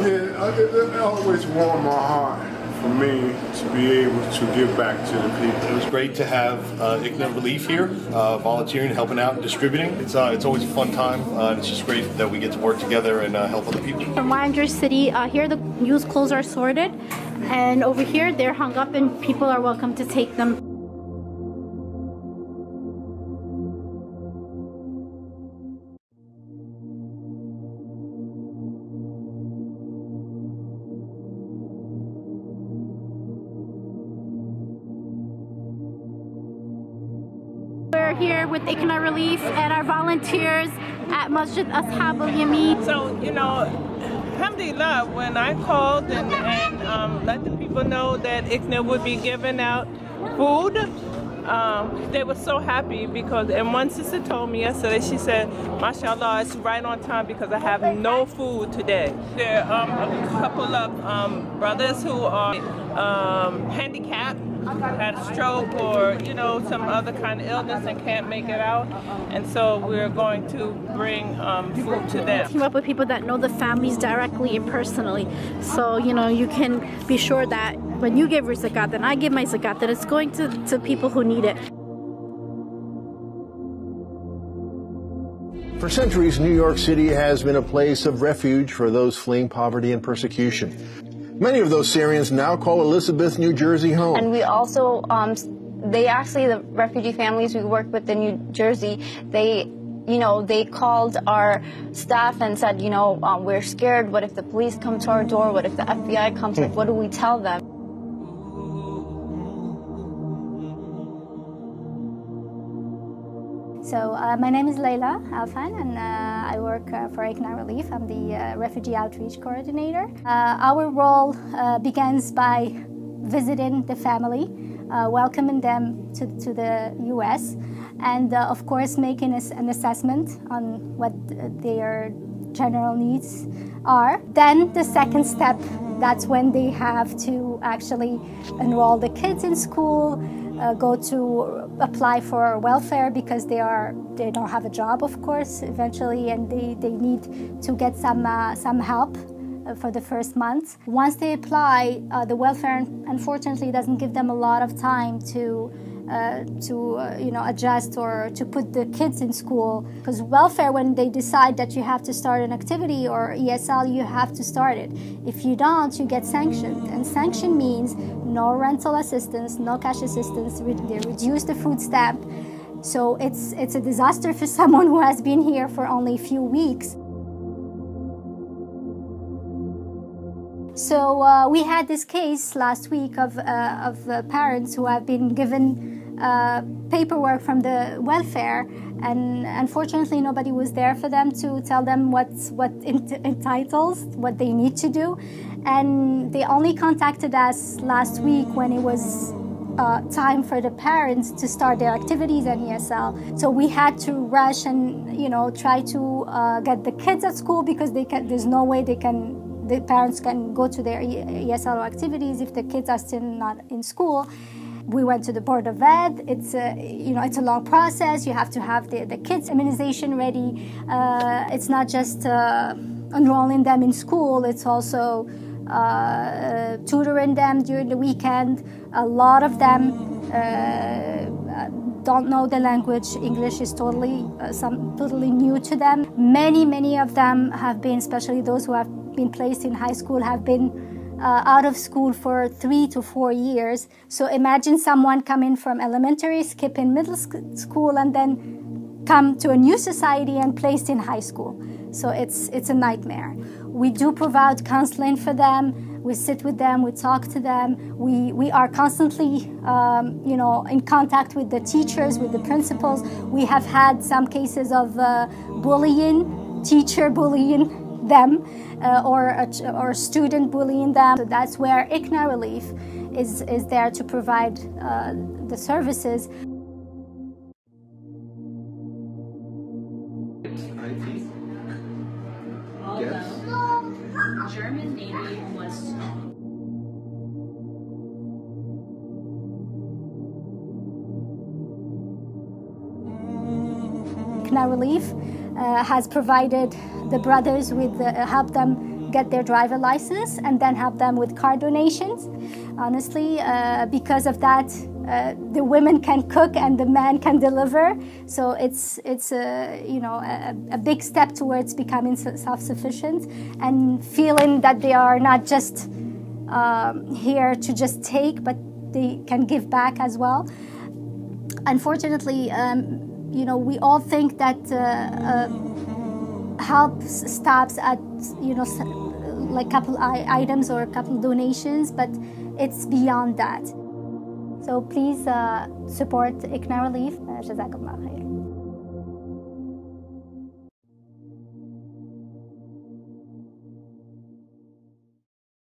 It always warmed my heart for me to be able to give back to the people. It was great to have ICNA Relief here, volunteering, helping out, and distributing. It's always a fun time. It's just great that we get to work together and help other people. From Winder City, here the used clothes are sorted, and over here they're hung up and people are welcome to take them. We're here with ICNA Relief and our volunteers at Masjid Ashab al-Yamin. So, alhamdulillah, when I called and let the people know that ICNA would be giving out food, they were so happy because, and one sister told me yesterday, she said, mashallah, it's right on time because I have no food today. There are a couple of brothers who are handicapped, had a stroke or some other kind of illness and can't make it out, and so we're going to bring food to them. Team up with people that know the families directly and personally, so you can be sure that when you give your zakat and I give my zakat, that it's going to people who need it. For centuries, New York City has been a place of refuge for those fleeing poverty and persecution. Many of those Syrians now call Elizabeth, New Jersey home. And we also, the refugee families we work with in New Jersey, they called our staff and said, we're scared. What if the police come to our door? What if the FBI comes? Like, what do we tell them? So my name is Leila Alfan, and I work for ICNA Relief. I'm the Refugee Outreach Coordinator. Our role begins by visiting the family, welcoming them to the U.S., and of course making an assessment on what their general needs are. Then the second step, that's when they have to actually enroll the kids in school, go to apply for welfare because they don't have a job, of course, eventually, and they need to get some help for the first month. Once they apply, the welfare unfortunately doesn't give them a lot of time to adjust or to put the kids in school, because welfare, when they decide that you have to start an activity or ESL, you have to start it. If you don't, you get sanctioned, and sanction means no rental assistance, no cash assistance. They reduce the food stamp, so it's a disaster for someone who has been here for only a few weeks. So we had this case last week of parents who have been given paperwork from the welfare, and unfortunately nobody was there for them to tell them what entitles, what they need to do. And they only contacted us last week when it was time for the parents to start their activities at ESL. So we had to rush and try to get the kids at school, because there's no way the parents can go to their ESL activities if the kids are still not in school. We went to the Board of Ed. It's a long process. You have to have the kids' immunization ready. It's not just enrolling them in school. It's also tutoring them during the weekend. A lot of them don't know the language. English is totally new to them. Many of them have been, especially those who have been placed in high school, have been out of school for 3 to 4 years. So imagine someone coming from elementary, skipping middle school, and then come to a new society and placed in high school. So it's a nightmare. We do provide counseling for them. We sit with them, we talk to them. We are constantly in contact with the teachers, with the principals. We have had some cases of teacher bullying them, or student bullying them. So that's where ICNA Relief is there to provide the services. German Navy was ICNA Relief has provided the brothers with help them get their driver license and then help them with car donations. Honestly, because of that, the women can cook and the man can deliver. So it's a big step towards becoming self-sufficient and feeling that they are not just here to just take, but they can give back as well. Unfortunately, we all think that help stops at like couple items or a couple donations, but it's beyond that. So please support ICNA Relief. جزاكم الله خير.